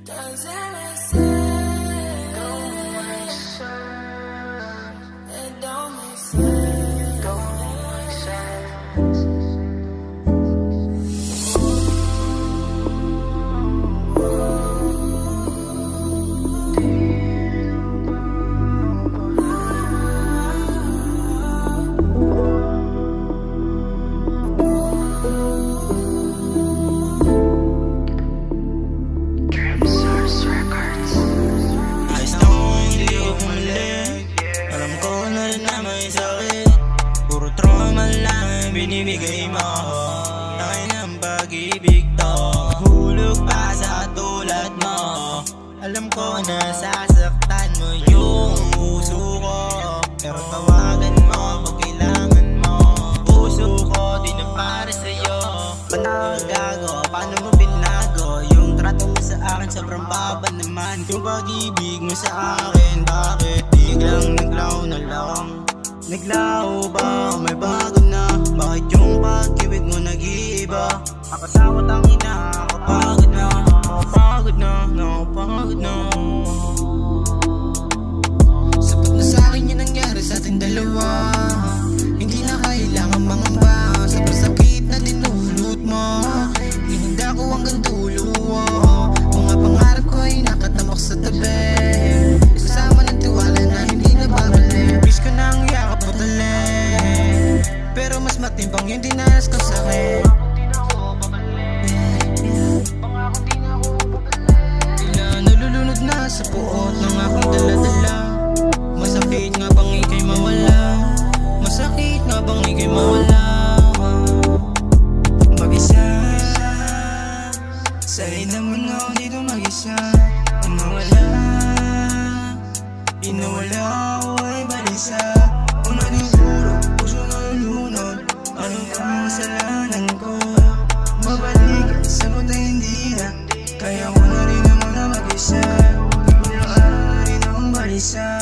Doesn't make sense. Don't make sense. It don't make sense. Don't make sense. Binibigay mo tayo ng pag-ibig to. Hulog pa sa tulad mo. Alam ko na sasaktan mo yung puso ko, pero tawagan mo pag kailangan mo. Puso ko di na para sa'yo. Panagago, paano mo binago? Yung trato mo sa akin sobrang baba naman. Yung pag-ibig mo sa akin, bakit biglang naglaho na lang? Naglaho ba? May bago na? Bakit yung pag-ibig mo nag-iiba? Nakasawat ang ina, nakapagod na. Nakapagod na, nakapagod na. Sapat na sa'kin yung nangyari sa ating dalawa. Hindi na kailangan mangamba. Sobrang sakit na dinulot mo. Hininda ko hanggang dulo. Mga pangarap ko ay nakatamak sa tabi. Kasama ng tiwala na hindi na babalik. Wish ko na ang yakap mo tali, pero mas matimbang yung dinanas ko sa'kin. Tila nalulunod na sa puot ng aking dala-dala. Masakit nga bang ika'y mawala? Masakit nga bang ika'y mawala? Mag-isa, sanay naman ako dito mag-isa. Nawala, inawala ako ay balisa. Una din puro, puso na lunod. Ano bang kasalanan ko? Mabalik, sagot na hindi na. Kaya ko na rin naman na mag-isa. Di ko na rin akong balisa.